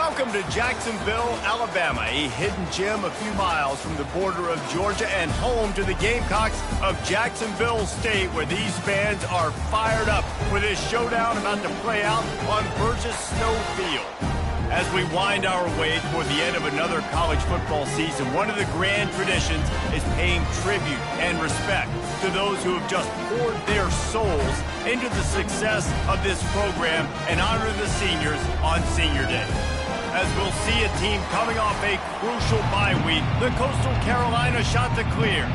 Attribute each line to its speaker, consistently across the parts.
Speaker 1: Welcome to Jacksonville, Alabama, a hidden gem a few miles from the border of Georgia and home to the Gamecocks of Jacksonville State, where these fans are fired up for this showdown about to play out on Burgess Snow Field. As we wind our way toward the end of another college football season, one of the grand traditions is paying tribute and respect to those who have just poured their souls into the success of this program and honor the seniors on Senior Day. As we'll see a team coming off a crucial bye week, the Coastal Carolina Chanticleers,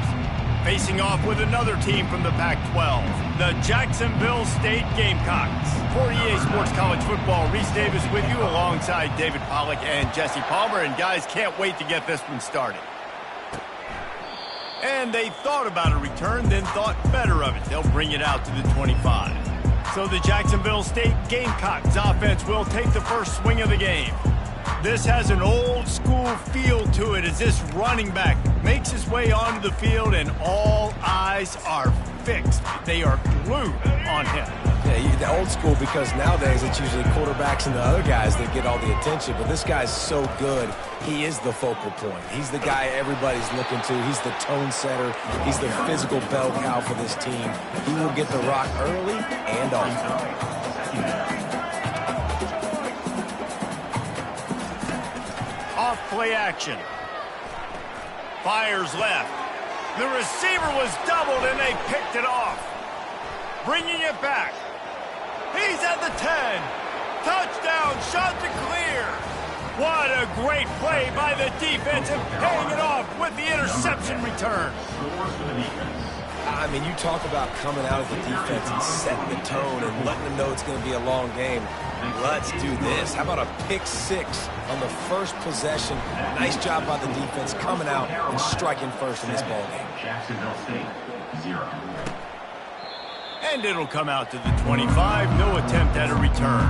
Speaker 1: facing off with another team from the Pac-12, the Jacksonville State Gamecocks. For EA Sports College Football, Reese Davis with you alongside David Pollack and Jesse Palmer. And guys, can't wait to get this one started. And they thought about a return, then thought better of it. They'll bring it out to the 25. So the Jacksonville State Gamecocks offense will take the first swing of the game. This has an old-school feel to it as this running back makes his way onto the field and all eyes are fixed. They are glued on him.
Speaker 2: Yeah, the old school, because nowadays it's usually quarterbacks and the other guys that get all the attention, but this guy's so good, he is the focal point. He's the guy everybody's looking to. He's the tone setter. He's the physical bell cow for this team. He will get the rock early and often.
Speaker 1: Off-play action. Fires left. The receiver was doubled and they picked it off. Bringing it back. He's at the 10. Touchdown, Chanticleer. What a great play by the defense and paying it off with the interception return.
Speaker 2: I mean, you talk about coming out of the defense and setting the tone and letting them know it's going to be a long game. Let's do this. How about a pick six on the first possession? Nice job by the defense coming out and striking first in this ball game.
Speaker 3: Jacksonville State, 0.
Speaker 1: And it'll come out to the 25. No attempt at a return.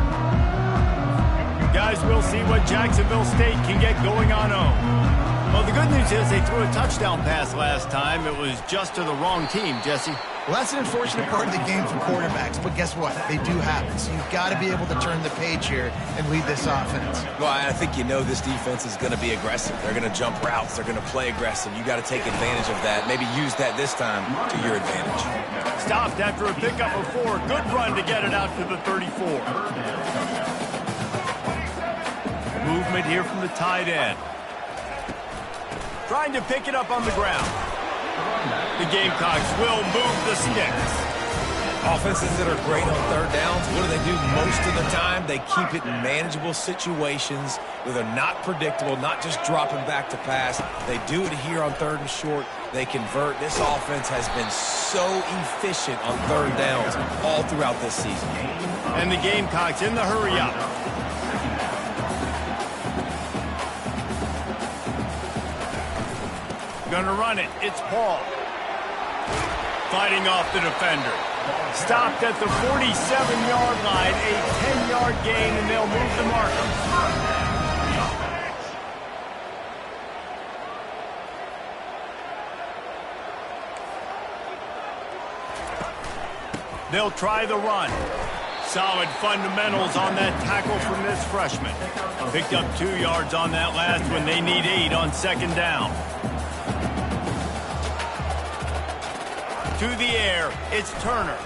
Speaker 1: Guys, we'll see what Jacksonville State can get going on home. Well, the good news is they threw a touchdown pass last time. It was just to the wrong team, Jesse.
Speaker 4: Well, that's an unfortunate part of the game for quarterbacks, but guess what? They do happen. So you've got to be able to turn the page here and lead this offense.
Speaker 2: Well, I think you know this defense is going to be aggressive. They're going to jump routes. They're going to play aggressive. You got to take advantage of that. Maybe use that this time to your advantage.
Speaker 1: Stopped after a pickup of 4. Good run to get it out to the 34. Movement here from the tight end. Trying to pick it up on the ground. The Gamecocks will move the sticks.
Speaker 2: Offenses that are great on third downs, what do? Most of the time, they keep it in manageable situations where they're not predictable, not just dropping back to pass. They do it here on third and short. They convert. This offense has been so efficient on third downs all throughout this season.
Speaker 1: And the Gamecocks in the hurry-up. Gonna run it. It's Paul. Fighting off the defender. Stopped at the 47-yard line. A 10-yard gain, and they'll move the marker. They'll try the run. Solid fundamentals on that tackle from this freshman. Picked up 2 yards on that last one. They need 8 on second down. To the air, it's Turner.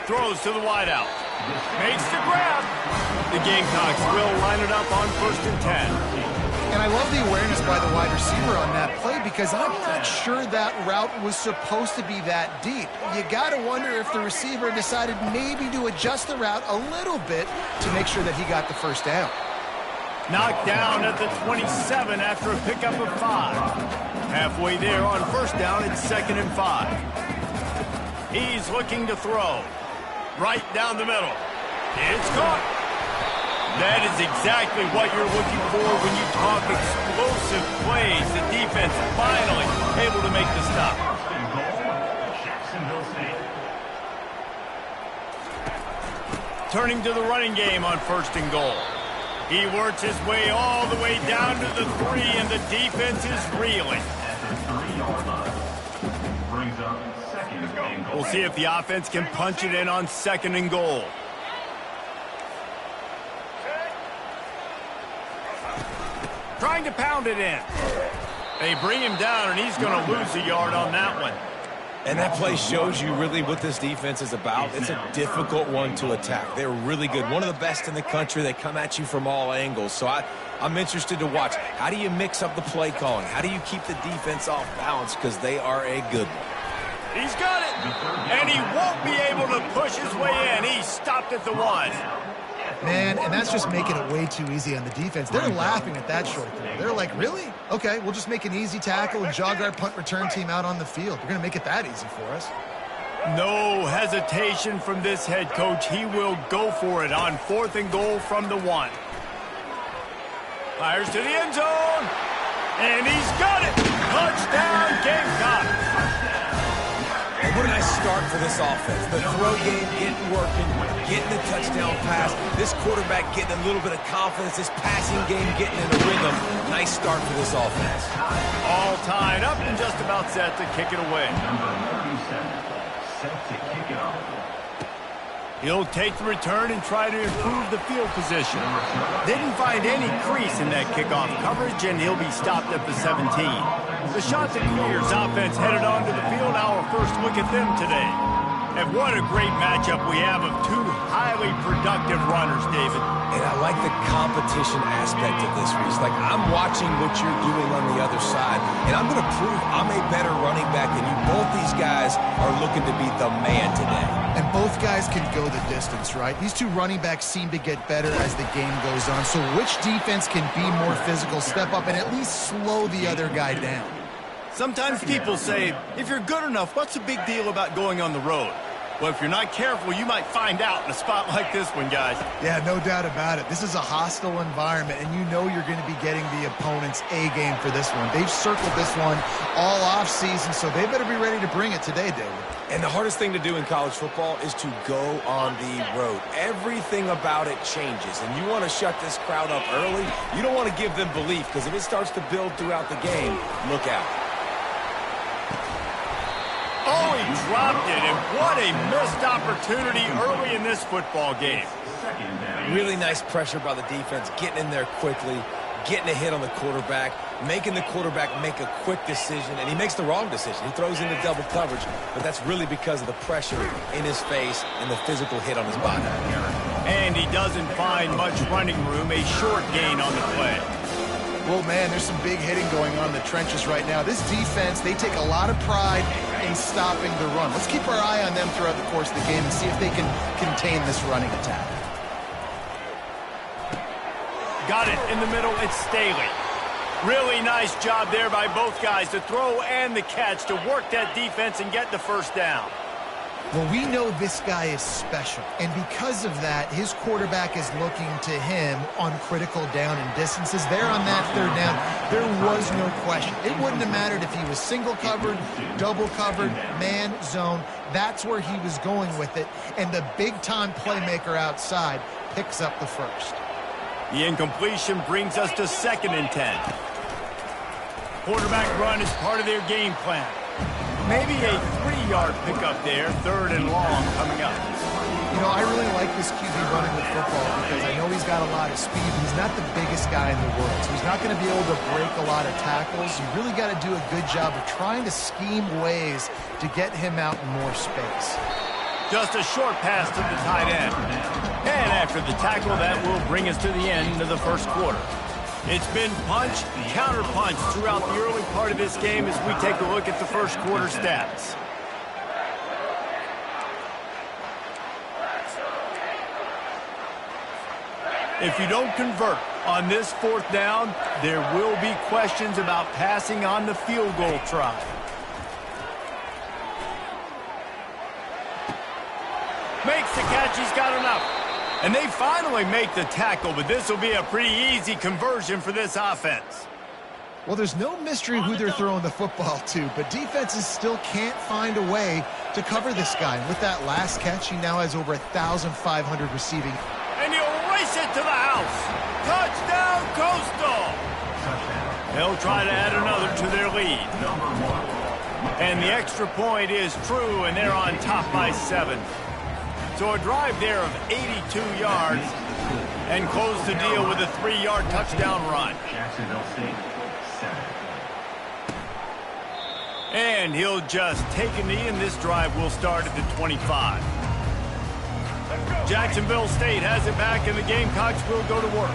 Speaker 1: Throws to the wideout. Makes the grab. The Gamecocks will line it up on 1st and 10.
Speaker 4: And I love the awareness by the wide receiver on that play because I'm not sure that route was supposed to be that deep. You got to wonder if the receiver decided maybe to adjust the route a little bit to make sure that he got the first down.
Speaker 1: Knocked down at the 27 after a pickup of 5. Halfway there on 1st down, it's 2nd and 5. He's looking to throw. Right down the middle. It's caught. That is exactly what you're looking for when you talk explosive plays. The defense finally able to make the stop. Turning to the running game on 1st and goal. He works his way all the way down to the 3, and the defense is reeling. We'll see if the offense can punch it in on 2nd and goal. to pound it in. They bring him down, and he's going to lose a yard on that one.
Speaker 2: And that play shows you really what this defense is about. It's a difficult one to attack. They're really good. One of the best in the country. They come at you from all angles. So I'm interested to watch. How do you mix up the play calling? How do you keep the defense off balance? Because they are a good one.
Speaker 1: He's got it. And he won't be able to push his way in. He stopped at the 1.
Speaker 4: Man, and that's just making it way too easy on the defense. They're laughing at that short throw. They're like, really? Okay, we'll just make an easy tackle and jog our punt return team out on the field. We're going to make it that easy for us.
Speaker 1: No hesitation from this head coach. He will go for it on 4th and goal from the 1. Fires to the end zone. And he's got it. Touchdown, Gamecock.
Speaker 2: And what a nice start for this offense. The throw game getting working, getting the touchdown pass. This quarterback getting a little bit of confidence. This passing game getting in a rhythm. Nice start for this offense.
Speaker 1: All tied up and just about set to kick it away.
Speaker 3: Set to kick it off.
Speaker 1: He'll take the return and try to improve the field position. Didn't find any crease in that kickoff coverage, and he'll be stopped at the 17. The Shots and Creers offense headed onto the field. Our first look at them today. And what a great matchup we have of two highly productive runners, David.
Speaker 2: And I like the competition aspect of this, Reese. Like, I'm watching what you're doing on the other side, and I'm going to prove I'm a better running back than you. Both these guys are looking to be the man today.
Speaker 4: And both guys can go the distance, right? These two running backs seem to get better as the game goes on. So which defense can be more physical, step up, and at least slow the other guy down?
Speaker 1: Sometimes people say, if you're good enough, what's the big deal about going on the road? Well, if you're not careful, you might find out in a spot like this one, guys.
Speaker 4: Yeah, no doubt about it. This is a hostile environment, and you know you're going to be getting the opponent's A game for this one. They've circled this one all offseason, so they better be ready to bring it today, David.
Speaker 2: And the hardest thing to do in college football is to go on the road. Everything about it changes, and you want to shut this crowd up early. You don't want to give them belief, because if it starts to build throughout the game, look out.
Speaker 1: Oh, he dropped it, and what a missed opportunity early in this football game.
Speaker 2: Really nice pressure by the defense, getting in there quickly, getting a hit on the quarterback, making the quarterback make a quick decision, and he makes the wrong decision. He throws into double coverage, but that's really because of the pressure in his face and the physical hit on his body.
Speaker 1: And he doesn't find much running room, a short gain on the play.
Speaker 4: Well, man, there's some big hitting going on in the trenches right now. This defense, they take a lot of pride in stopping the run. Let's keep our eye on them throughout the course of the game and see if they can contain this running attack.
Speaker 1: Got it in the middle. It's Staley. Really nice job there by both guys, the throw and the catch, to work that defense and get the first down.
Speaker 4: Well, we know this guy is special, and because of that, his quarterback is looking to him on critical down and distances. There on that third down, there was no question. It wouldn't have mattered if he was single covered, double covered, man, zone. That's where he was going with it, and the big-time playmaker outside picks up the first.
Speaker 1: The incompletion brings us to 2nd and 10. Quarterback run is part of their game plan. Maybe a 3-yard pickup there, 3rd and long coming up.
Speaker 4: You know, I really like this QB running with football because I know he's got a lot of speed. He's not the biggest guy in the world, so he's not going to be able to break a lot of tackles. You really got to do a good job of trying to scheme ways to get him out in more space.
Speaker 1: Just a short pass to the tight end. And after the tackle, that will bring us to the end of the first quarter. It's been punch, counter-punch throughout the early part of this game as we take a look at the first quarter stats. If you don't convert on this 4th down, there will be questions about passing on the field goal try. Makes the catch, he's got enough. And they finally make the tackle, but this will be a pretty easy conversion for this offense.
Speaker 4: Well, there's no mystery who they're throwing the football to, but defenses still can't find a way to cover this guy. With that last catch, he now has over 1,500 receiving.
Speaker 1: And he'll race it to the house. Touchdown, Coastal. They'll try to add another to their lead. And the extra point is true, and they're on top by 7. So a drive there of 82 yards and close the deal with a 3-yard touchdown run.
Speaker 3: Jacksonville State, 7.
Speaker 1: And he'll just take a knee, and this drive will start at the 25. Jacksonville State has it back, and the Gamecocks will go to work.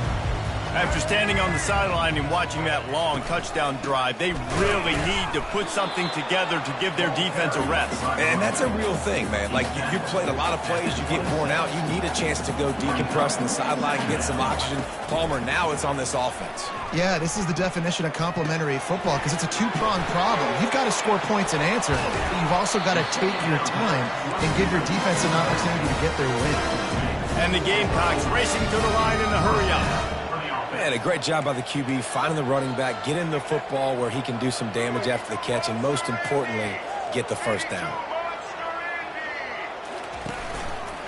Speaker 1: After standing on the sideline and watching that long touchdown drive, they really need to put something together to give their defense a rest.
Speaker 2: And that's a real thing, man. Like, you played a lot of plays, you get worn out, you need a chance to go decompress on the sideline, get some oxygen. Palmer, now it's on this offense.
Speaker 4: Yeah, this is the definition of complementary football because it's a two-pronged problem. You've got to score points and answer, but you've also got to take your time and give your defense an opportunity to get their win.
Speaker 1: And the Gamecocks racing to the line in the hurry-up.
Speaker 2: Man, a great job by the QB, finding the running back, getting the football where he can do some damage after the catch, and most importantly, get the first down.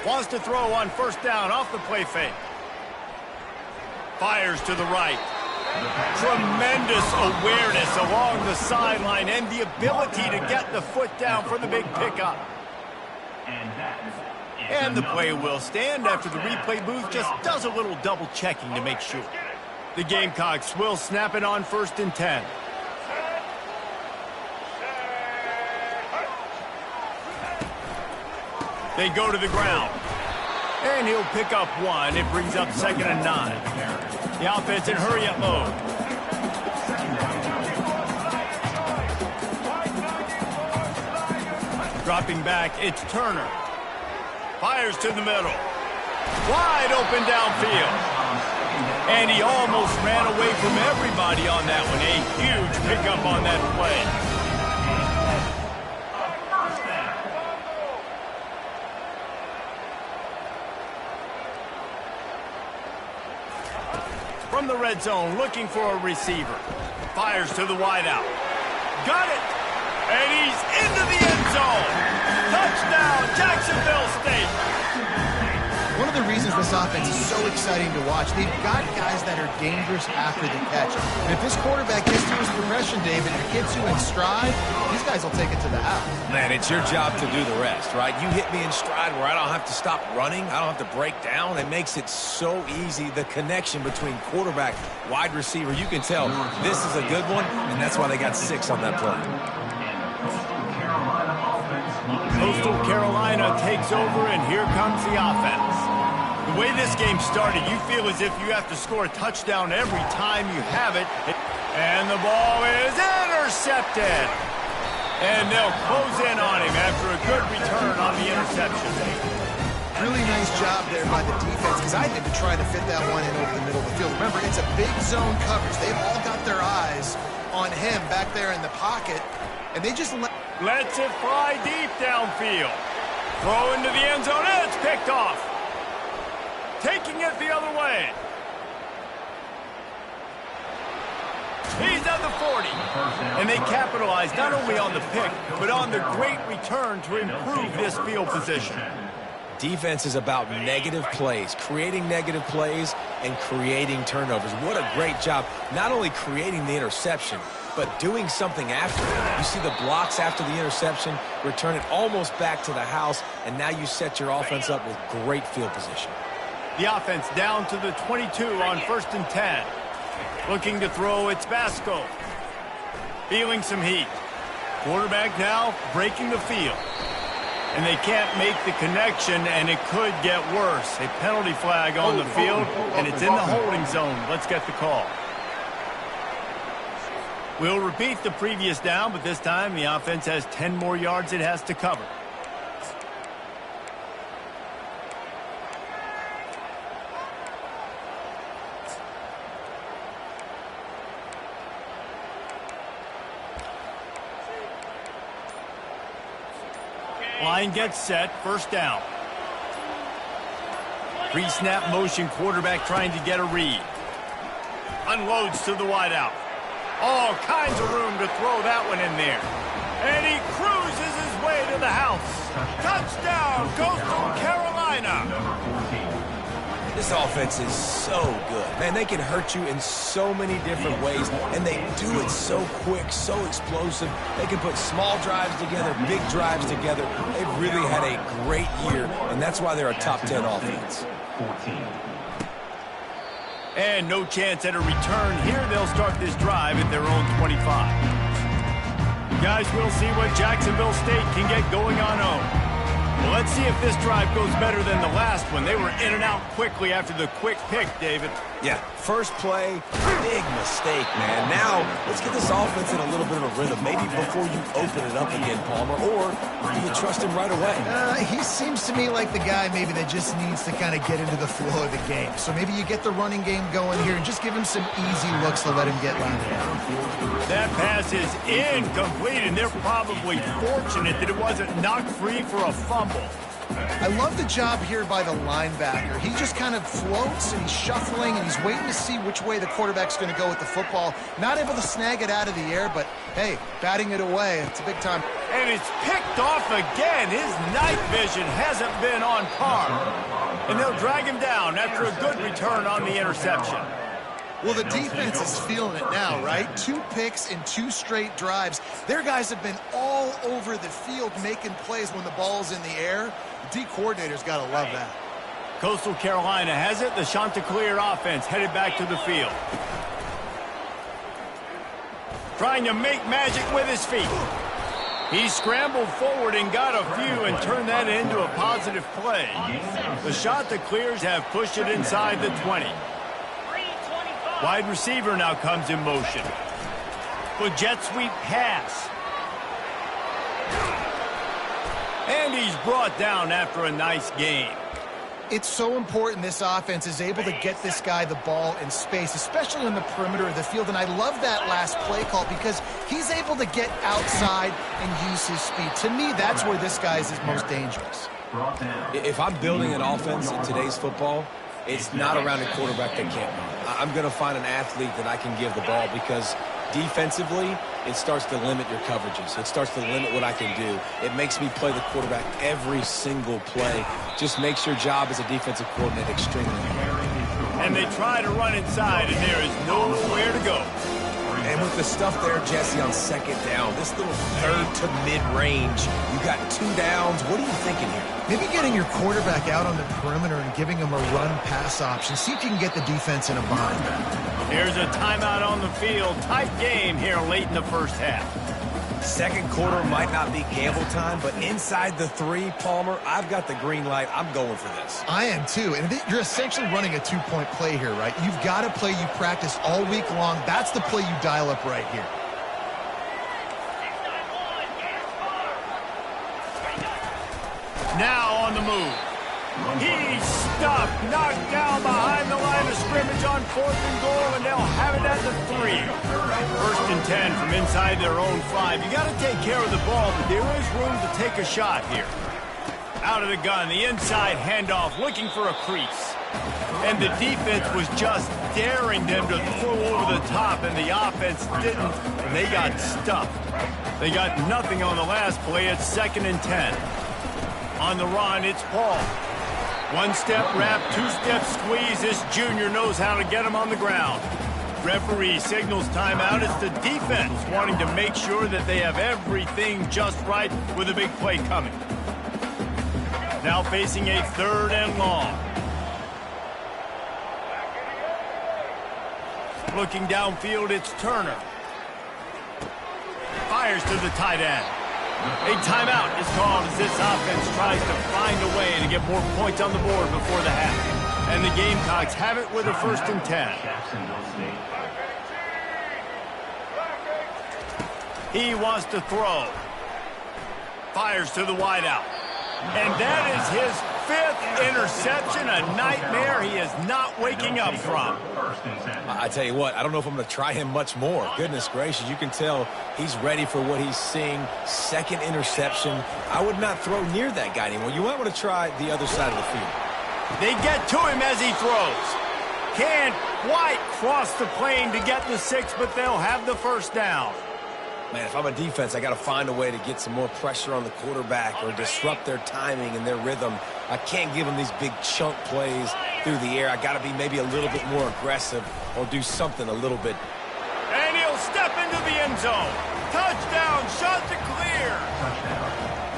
Speaker 1: Wants to throw on first down off the play fake. Fires to the right. Tremendous awareness along the sideline and the ability to get the foot down for the big pickup. And the play will stand after the replay booth just does a little double checking to make sure. The Gamecocks will snap it on 1st and 10. They go to the ground. And he'll pick up 1. It brings up 2nd and 9. The offense in hurry-up mode. Dropping back, it's Turner. Fires to the middle. Wide open downfield. And he almost ran away from everybody on that one. A huge pickup on that play. From the red zone, looking for a receiver. Fires to the wideout. Got it! And he's into the end zone. Touchdown, Jacksonville State.
Speaker 4: One of the reasons this offense is so exciting to watch, they've got guys that are dangerous after the catch. And if this quarterback gets to his progression, David, and gets you in stride, these guys will take it to the house.
Speaker 2: Man, it's your job to do the rest, right? You hit me in stride where I don't have to stop running. I don't have to break down. It makes it so easy. The connection between quarterback, wide receiver, you can tell this is a good one, and that's why they got 6 on that play.
Speaker 1: Coastal Carolina takes over, and here comes the offense. The way this game started, you feel as if you have to score a touchdown every time you have it. And the ball is intercepted. And they'll close in on him after a good return on the interception.
Speaker 4: Really nice job there by the defense because I had to try to fit that one in over the middle of the field. Remember, it's a big zone coverage. They've all got their eyes on him back there in the pocket, and they just
Speaker 1: lets it fly deep downfield. Throw into the end zone, and it's picked off. Taking it the other way. He's at the 40. And they capitalize not only on the pick, but on the great return to improve this field position.
Speaker 2: Defense is about negative plays, creating negative plays and creating turnovers. What a great job, not only creating the interception, but doing something after it. You see the blocks after the interception, return it almost back to the house, and now you set your offense up with great field position.
Speaker 1: The offense down to the 22 on 1st and 10. Looking to throw, it's Vasco. Feeling some heat. Quarterback now breaking the field. And they can't make the connection, and it could get worse. A penalty flag on the field, and it's in the holding zone. Let's get the call. We'll repeat the previous down, but this time the offense has 10 more yards it has to cover. Line gets set, 1st down. Pre-snap motion, quarterback trying to get a read. Unloads to the wideout. All kinds of room to throw that one in there. And he cruises his way to the house. Touchdown, Coastal Carolina.
Speaker 2: This offense is so good. Man, they can hurt you in so many different ways, and they do it so quick, so explosive. They can put small drives together, big drives together. They've really had a great year, and that's why they're a top 10 offense.
Speaker 1: And no chance at a return here. They'll start this drive at their own 25. Guys, we'll see what Jacksonville State can get going on home. Well, let's see if this drive goes better than the last one. They were in and out quickly after the quick pick, David.
Speaker 2: Yeah, first play, big mistake, man. Now, let's get this offense in a little bit of a rhythm. Maybe before you open it up again, Palmer, or do you trust him right away?
Speaker 4: He seems to me like the guy maybe that just needs to kind of get into the flow of the game. So maybe you get the running game going here and just give him some easy looks to let him get lined up.
Speaker 1: That pass is incomplete, and they're probably fortunate that it wasn't knocked free for a fumble.
Speaker 4: I love the job here by the linebacker. He just kind of floats, and he's shuffling, and he's waiting to see which way the quarterback's going to go with the football. Not able to snag it out of the air, but, hey, batting it away. It's a big time.
Speaker 1: And it's picked off again. His night vision hasn't been on par. And they'll drag him down after a good return on the interception.
Speaker 4: Well, the defense is feeling it now, right? 2 picks in 2 straight drives. Their guys have been all over the field making plays when the ball's in the air. The D coordinator's got to love that.
Speaker 1: Coastal Carolina has it. The Chanticleer offense headed back to the field. Trying to make magic with his feet. He scrambled forward and got a few and turned that into a positive play. The Chanticleers have pushed it inside the 20. Wide receiver now comes in motion. With jet sweep pass. And he's brought down after a nice gain.
Speaker 4: It's so important this offense is able to get this guy the ball in space, especially on the perimeter of the field. And I love that last play call because he's able to get outside and use his speed. To me, that's where this guy is most dangerous.
Speaker 2: If I'm building an offense in today's football, it's not around a quarterback that can't run. I'm going to find an athlete that I can give the ball because defensively, it starts to limit your coverages. It starts to limit what I can do. It makes me play the quarterback every single play. Just makes your job as a defensive coordinator extremely hard.
Speaker 1: And they try to run inside, and there is nowhere to go.
Speaker 2: And with the stuff there, Jesse, on second down, this little third to mid-range, you got 2 downs. What are you thinking here?
Speaker 4: Maybe getting your quarterback out on the perimeter and giving him a run-pass option. See if you can get the defense in a bind.
Speaker 1: Here's a timeout on the field. Tight game here late in the first half.
Speaker 2: Second quarter might not be gamble time, but inside the 3, Palmer, I've got the green light. I'm going for this.
Speaker 4: I am too. And you're essentially running a 2-point play here, right? You've got a play you practice all week long. That's the play you dial up right here.
Speaker 1: Now on the move. He's stuffed, knocked down behind the line of scrimmage on 4th and goal, and they'll have it at the 3. 1st and 10 from inside their own 5. You got to take care of the ball, but there is room to take a shot here. Out of the gun, the inside handoff, looking for a crease. And the defense was just daring them to throw over the top, and the offense didn't, and they got stuffed. They got nothing on the last play. It's 2nd and 10. On the run, it's Paul. 1-step wrap, 2-step squeeze. This junior knows how to get him on the ground. Referee signals timeout. It's the defense wanting to make sure that they have everything just right with a big play coming. Now facing a 3rd and long. Looking downfield, it's Turner. Fires to the tight end. A timeout is called as this offense tries to find a way to get more points on the board before the half. And the Gamecocks have it with a 1st and 10. He wants to throw. Fires to the wideout. And that is his 5th interception, a nightmare he is not waking up from.
Speaker 2: I tell you what, I don't know if I'm going to try him much more. Goodness gracious, you can tell he's ready for what he's seeing. 2nd interception. I would not throw near that guy anymore. You might want to try the other side of the field.
Speaker 1: They get to him as he throws. Can't quite cross the plane to get the 6, but they'll have the 1st down.
Speaker 2: Man, if I'm a defense, I got to find a way to get some more pressure on the quarterback or disrupt their timing and their rhythm. I can't give them these big chunk plays through the air. I got to be maybe a little bit more aggressive or do something a little bit.
Speaker 1: And he'll step into the end zone. Touchdown, Chanticleer.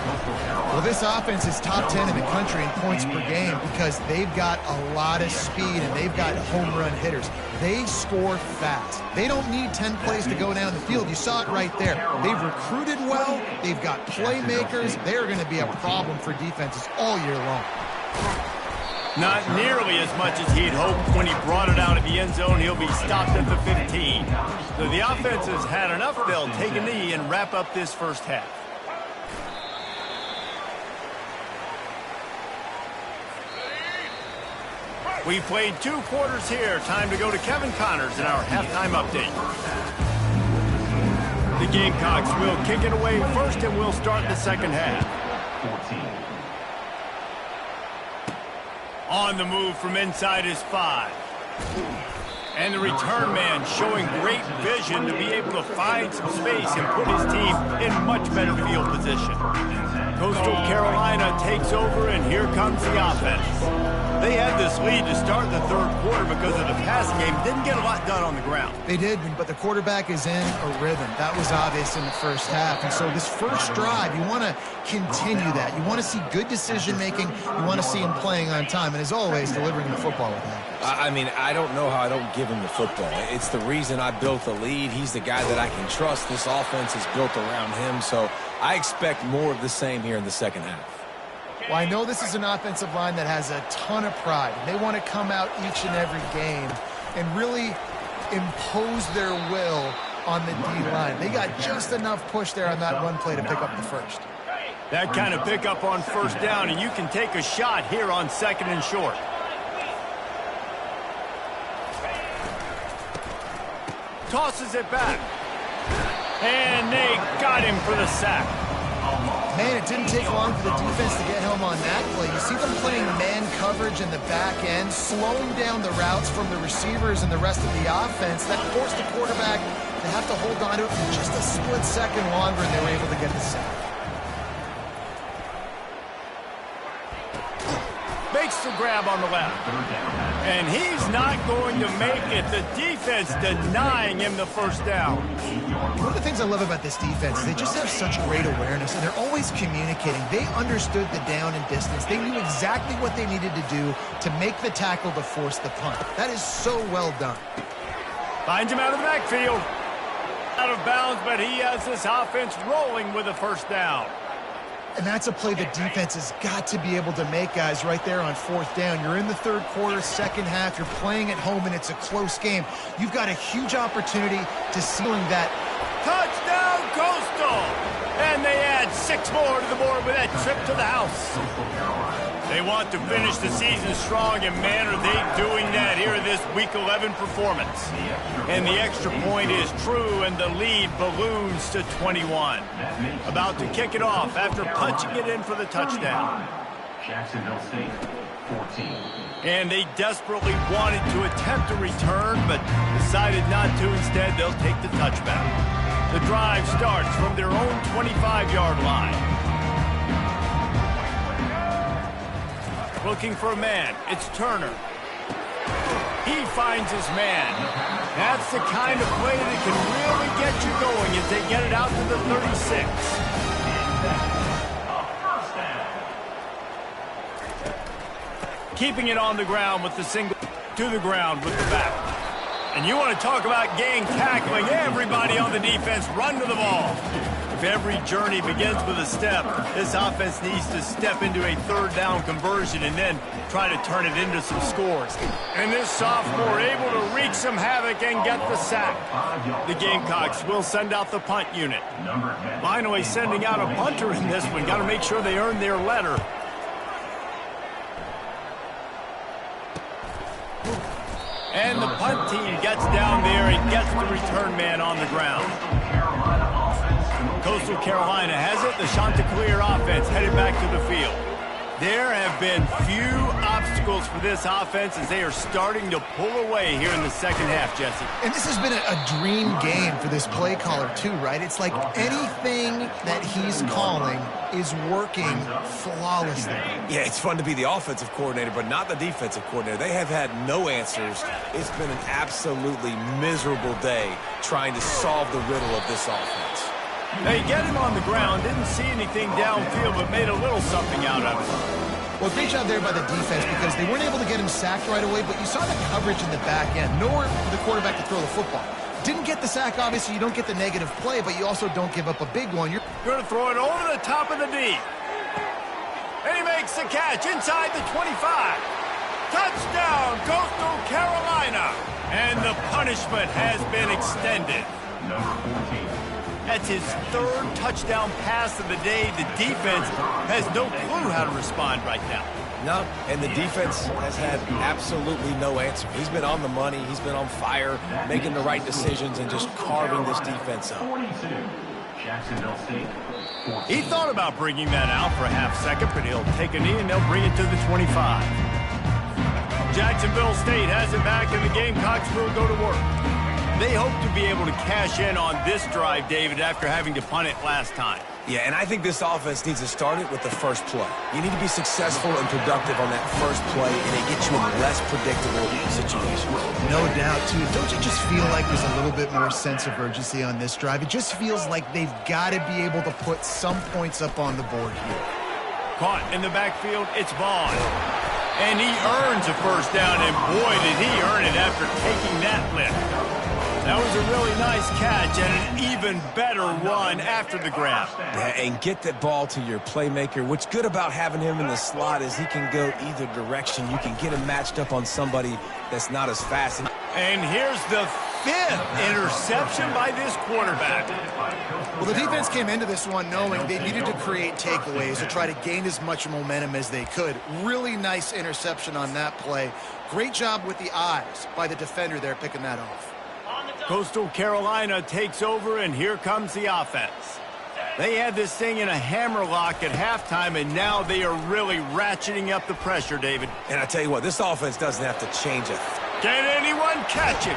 Speaker 4: Well, this offense is top 10 in the country in points per game because they've got a lot of speed and they've got home run hitters. They score fast. They don't need 10 plays to go down the field. You saw it right there. They've recruited well. They've got playmakers. They're going to be a problem for defenses all year long.
Speaker 1: Not nearly as much as he'd hoped when he brought it out of the end zone. He'll be stopped at the 15. So the offense has had enough. They'll take a knee and wrap up this first half. We played 2 quarters here. Time to go to Kevin Connors in our halftime update. The Gamecocks will kick it away first, and we'll start the second half.
Speaker 3: 14.
Speaker 1: On the move from inside his 5. And the return man showing great vision to be able to find some space and put his team in much better field position. Coastal Carolina takes over, and here comes the offense. They had this lead to start the third quarter because of the passing game. Didn't get a lot done on the ground.
Speaker 4: They did, but the quarterback is in a rhythm. That was obvious in the first half. And so this first drive, you want to continue that. You want to see good decision-making. You want to see him playing on time. And as always, delivering the football with that.
Speaker 2: I mean, I don't know how I don't give him the football. It's the reason I built the lead. He's the guy that I can trust. This offense is built around him. So I expect more of the same here in the second half.
Speaker 4: Well, I know this is an offensive line that has a ton of pride. They want to come out each and every game and really impose their will on the D-line. They got just enough push there on that one play to pick up the first.
Speaker 1: That kind of pickup on first down, and you can take a shot here on second and short. Tosses it back. And they got him for the sack.
Speaker 4: Man, it didn't take long for the defense to get home on that play. You see them playing man coverage in the back end, slowing down the routes from the receivers and the rest of the offense. That forced the quarterback to have to hold on to it for just a split second longer, and they were able to get the sack.
Speaker 1: Makes the grab on the left. And he's not going to make it. The defense denying him the first down.
Speaker 4: One of the things I love about this defense is they just have such great awareness, and they're always communicating. They understood the down and distance. They knew exactly what they needed to do to make the tackle to force the punt. That is so well done.
Speaker 1: Finds him out of the backfield. Out of bounds, but he has this offense rolling with a first down.
Speaker 4: And that's a play the defense has got to be able to make, guys, right there on fourth down. You're in the third quarter, second half. You're playing at home, and it's a close game. You've got a huge opportunity to sealing that.
Speaker 1: Touchdown, Coastal! And they add 6 more to the board with that trip to the house. They want to finish the season strong, and man, are they doing that here in this Week 11 performance. And the extra point is true, and the lead balloons to 21. About to kick it off after punching it in for the touchdown.
Speaker 3: Jax St, 14.
Speaker 1: And they desperately wanted to attempt a return, but decided not to. Instead, they'll take the touchback. The drive starts from their own 25-yard line. Looking for a man. It's Turner. He finds his man. That's the kind of play that can really get you going as they get it out to the 36. Keeping it on the ground with the single to the ground with the back. And you want to talk about gang tackling. Everybody on the defense run to the ball. If every journey begins with a step, this offense needs to step into a third down conversion and then try to turn it into some scores. And this sophomore able to wreak some havoc and get the sack. The Gamecocks will send out the punt unit. Finally sending out a punter in this one. Got to make sure they earn their letter. And the punt team gets down there and gets the return man on the ground. Coastal Carolina has it. The Chanticleer offense headed back to the field. There have been few obstacles for this offense as they are starting to pull away here in the second half, Jesse.
Speaker 4: And this has been a dream game for this play caller too, right? It's like anything that he's calling is working flawlessly.
Speaker 2: Yeah, it's fun to be the offensive coordinator, but not the defensive coordinator. They have had no answers. It's been an absolutely miserable day trying to solve the riddle of this offense.
Speaker 1: They get him on the ground, didn't see anything downfield, but made a little something out of it.
Speaker 4: Well, great job there by the defense because they weren't able to get him sacked right away, but you saw the coverage in the back end. Nowhere for the quarterback to throw the football. Didn't get the sack, obviously. You don't get the negative play, but you also don't give up a big one. You're
Speaker 1: going to throw it over the top of the D. And he makes the catch inside the 25. Touchdown, Coastal Carolina. And the punishment has been extended.
Speaker 3: Number 14.
Speaker 1: That's his third touchdown pass of the day. The defense has no clue how to respond right now.
Speaker 2: No, and the defense has had absolutely no answer. He's been on the money. He's been on fire, making the right decisions and just carving this defense up.
Speaker 3: 42. Jacksonville State. 14.
Speaker 1: He thought about bringing that out for a half second, but he'll take a knee and they'll bring it to the 25. Jacksonville State has it back, and the Gamecocks will go to work. They hope to be able to cash in on this drive, David, after having to punt it last time.
Speaker 2: Yeah, and I think this offense needs to start it with the first play. You need to be successful and productive on that first play, and they get you in less predictable situations.
Speaker 4: no doubt, too. Don't you just feel like there's a little bit more sense of urgency on this drive? It just feels like they've got to be able to put some points up on the board here.
Speaker 1: Caught in the backfield, it's Vaughn. And he earns a first down, and boy, did he earn it after taking that lift. That was a really nice catch and an even better run after the grab.
Speaker 2: Yeah, and get that ball to your playmaker. What's good about having him in the slot is he can go either direction. You can get him matched up on somebody that's not as fast.
Speaker 1: And here's the 5th interception by this quarterback.
Speaker 4: Well, the defense came into this one knowing they needed to create takeaways to try to gain as much momentum as they could. Really nice interception on that play. Great job with the eyes by the defender there picking that off.
Speaker 1: Coastal Carolina takes over, and here comes the offense. They had this thing in a hammerlock at halftime, and now they are really ratcheting up the pressure, David.
Speaker 2: And I tell you what, this offense doesn't have to change a
Speaker 1: Can anyone catch it?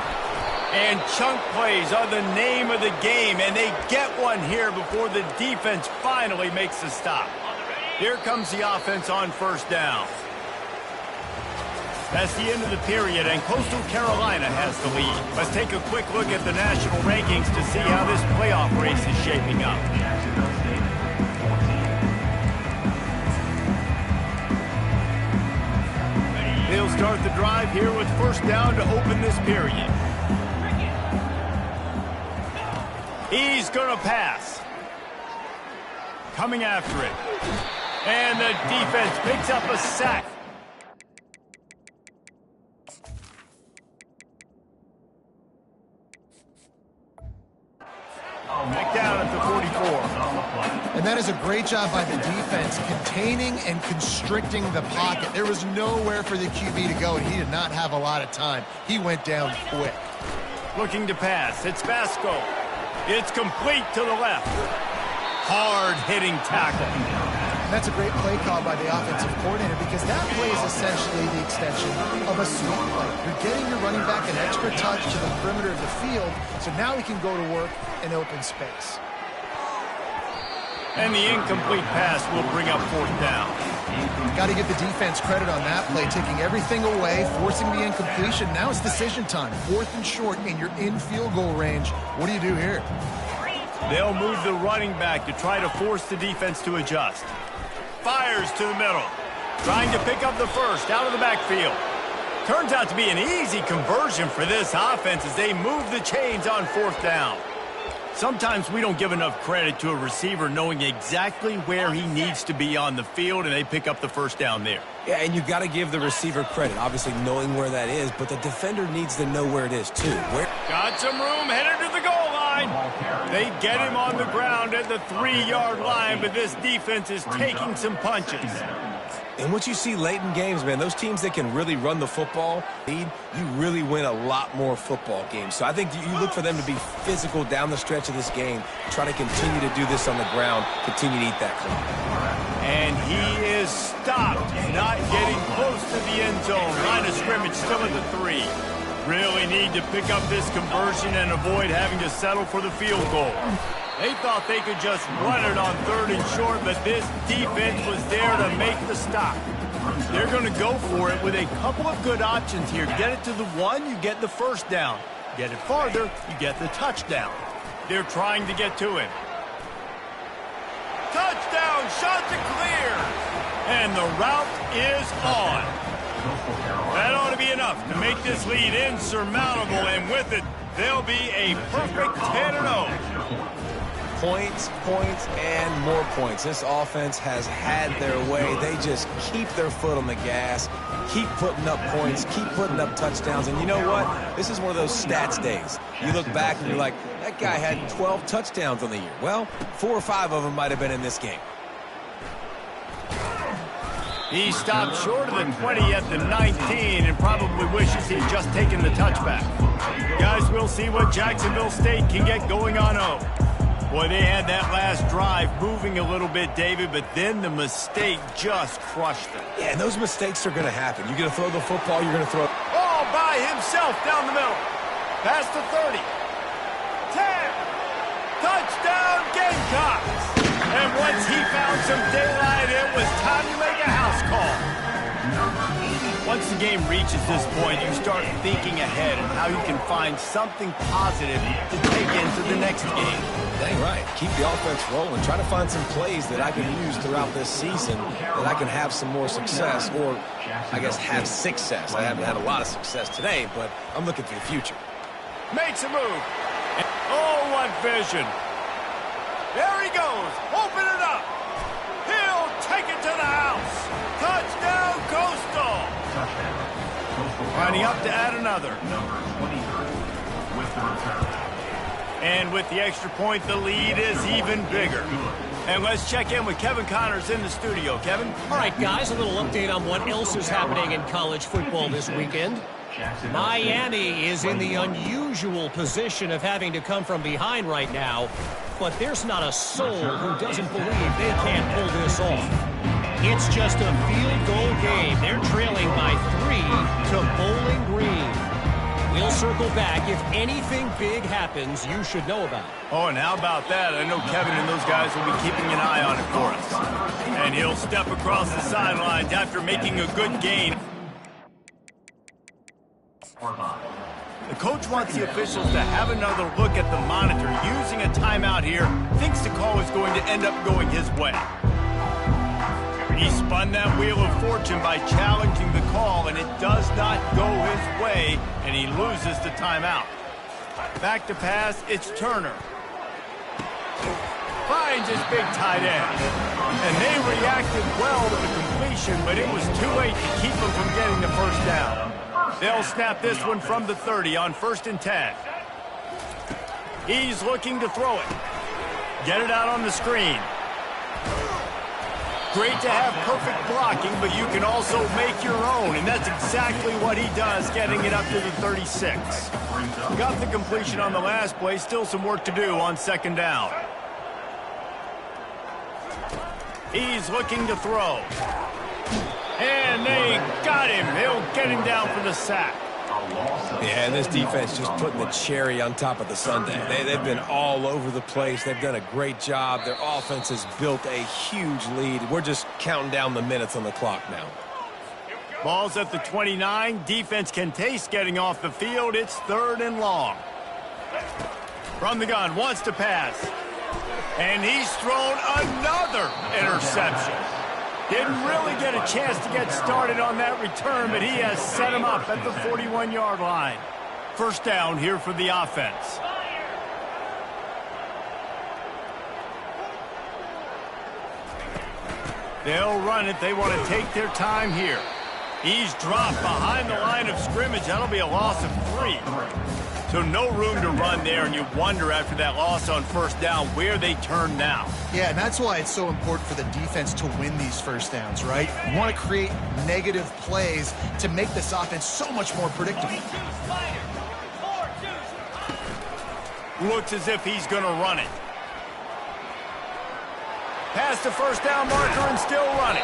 Speaker 1: And chunk plays are the name of the game, and they get one here before the defense finally makes the stop. Here comes the offense on first down. That's the end of the period, and Coastal Carolina has the lead. Let's take a quick look at the national rankings to see how this playoff race is shaping up.
Speaker 3: Jacksonville State. 14.
Speaker 1: They'll start the drive here with first down to open this period. He's going to pass. Coming after it. And the defense picks up a sack. Back down at the 44.
Speaker 4: And that is a great job by the defense containing and constricting the pocket. There was nowhere for the QB to go, and he did not have a lot of time. He went down quick.
Speaker 1: Looking to pass. It's Vasco. It's complete to the left. Hard-hitting tackle.
Speaker 4: And that's a great play call by the offensive coordinator because that play is essentially the extension of a sweep play. You're getting your running back an extra touch to the perimeter of the field, so now he can go to work in open space.
Speaker 1: And the incomplete pass will bring up fourth down.
Speaker 4: Got to give the defense credit on that play, taking everything away, forcing the incompletion. Now it's decision time. 4th and short, and you're in field goal range. What do you do here?
Speaker 1: They'll move the running back to try to force the defense to adjust. Fires to the middle. Trying to pick up the first out of the backfield. Turns out to be an easy conversion for this offense as they move the chains on fourth down. Sometimes we don't give enough credit to a receiver knowing exactly where he needs to be on the field, and they pick up the first down there.
Speaker 2: Yeah, and you've got to give the receiver credit, obviously knowing where that is, but the defender needs to know where it is, too.
Speaker 1: Got some room, headed to the goal line. They get him on the ground at the 3-yard line, but this defense is taking some punches.
Speaker 2: And what you see late in games, man, those teams that can really run the football, you really win a lot more football games. So I think you look for them to be physical down the stretch of this game, try to continue to do this on the ground, continue to eat that clock.
Speaker 1: And he is stopped, not getting close to the end zone. Line of scrimmage still at the 3. Really need to pick up this conversion and avoid having to settle for the field goal. They thought they could just run it on 3rd and short, but this defense was there to make the stop. They're going to go for it with a couple of good options here. Get it to the 1, you get the first down. Get it farther, you get the touchdown. They're trying to get to him. Touchdown, shot to clear. And the route is on. That ought to be enough to make this lead insurmountable, and with it, they'll be a perfect 10-0.
Speaker 2: Points, points, and more points. This offense has had their way. They just keep their foot on the gas, keep putting up points, keep putting up touchdowns. And you know what? This is one of those stats days. You look back and you're like, that guy had 12 touchdowns on the year. Well, 4 or 5 of them might have been in this game.
Speaker 1: He stopped short of the 20 at the 19 and probably wishes he'd just taken the touchback. Guys, we'll see what Jacksonville State can get going on 0. Boy, they had that last drive moving a little bit, David, but then the mistake just crushed them.
Speaker 2: Yeah, and those mistakes are going to happen. You're going to throw the football, you're going to throw it.
Speaker 1: All by himself down the middle. Past the 30. 10. Touchdown, Gamecocks. And once he found some daylight, it was time to make a house call. Once the game reaches this point, you start thinking ahead and how you can find something positive to take into the next game.
Speaker 2: Dang right. Keep the offense rolling. Try to find some plays that I can use throughout this season that I can have some more success, or I guess have success. I haven't had a lot of success today, but I'm looking for the future.
Speaker 1: Makes a move. Oh, what vision. There he goes. Open it up. He'll take it to the house. Touchdown, Coastal. Lining up to add another.
Speaker 3: Number 23 with the return.
Speaker 1: And with the extra point, the lead is even bigger. And let's check in with Kevin Connors in the studio. Kevin?
Speaker 5: All right, guys, a little update on what else is happening in college football this weekend. Miami is in the unusual position of having to come from behind right now, but there's not a soul who doesn't believe they can't pull this off. It's just a field goal game. They're trailing by 3 to Bowling Green. We'll circle back. If anything big happens, you should know about it.
Speaker 1: Oh, and how about that? I know Kevin and those guys will be keeping an eye on it for us. And he'll step across the sidelines after making a good gain. The coach wants the officials to have another look at the monitor. Using a timeout here, thinks the call is going to end up going his way. He spun that wheel of fortune by challenging the call, and it does not go his way, and he loses the timeout. Back to pass, it's Turner. Finds his big tight end. And they reacted well to the completion, but it was too late to keep him from getting the first down. They'll snap this one from the 30 on 1st and 10. He's looking to throw it. Get it out on the screen. Great to have perfect blocking, but you can also make your own, and that's exactly what he does, getting it up to the 36. Got the completion on the last play, still some work to do on 2nd down. He's looking to throw. And they got him. He'll get him down for the sack.
Speaker 2: Yeah, and this defense just putting the cherry on top of the sundae. They've been all over the place. They've done a great job. Their offense has built a huge lead. We're just counting down the minutes on the clock now.
Speaker 1: Ball's at the 29. Defense can taste getting off the field. It's 3rd and long. From the gun, wants to pass. And he's thrown another interception. Didn't really get a chance to get started on that return, but he has set him up at the 41-yard line. 1st down here for the offense. They'll run it. They want to take their time here. He's dropped behind the line of scrimmage. That'll be a loss of 3. So no room to run there, and you wonder after that loss on 1st down where they turn now.
Speaker 4: Yeah, and that's why it's so important for the defense to win these 1st downs, right? You want to create negative plays to make this offense so much more predictable.
Speaker 1: Looks as if he's going to run it. Past the 1st down marker and still running.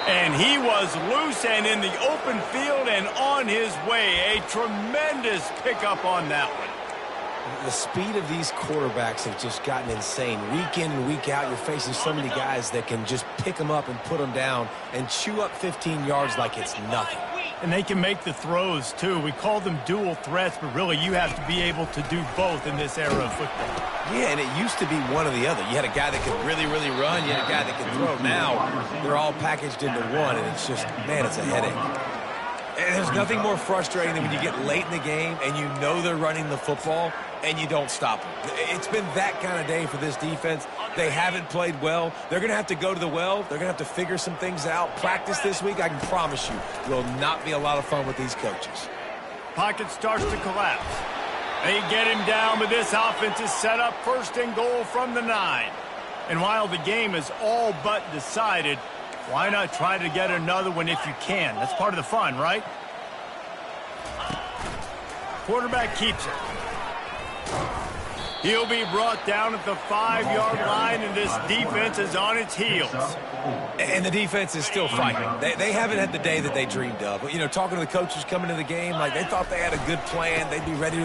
Speaker 1: And he was loose and in the open field and on his way. A tremendous pickup on that one.
Speaker 2: The speed of these quarterbacks have just gotten insane. Week in and week out, you're facing so many guys that can just pick them up and put them down and chew up 15 yards like it's nothing.
Speaker 1: And they can make the throws, too. We call them dual threats, but really you have to be able to do both in this era of football.
Speaker 2: Yeah, and it used to be one or the other. You had a guy that could really, really run. You had a guy that could throw. Now they're all packaged into one, and it's just, man, it's a headache. And there's nothing more frustrating than when you get late in the game and you know they're running the football and you don't stop them. It's been that kind of day for this defense. They haven't played well. They're going to have to go to the well. They're going to have to figure some things out. Practice this week, I can promise you, will not be a lot of fun with these coaches.
Speaker 1: Pocket starts to collapse. They get him down, but this offense is set up first and goal from the 9. And while the game is all but decided, why not try to get another one if you can? That's part of the fun, right? Quarterback keeps it. He'll be brought down at the 5-yard line, and this defense is on its heels.
Speaker 2: And the defense is still fighting. They haven't had the day that they dreamed of. You know, talking to the coaches coming to the game, like they thought they had a good plan. They'd be ready to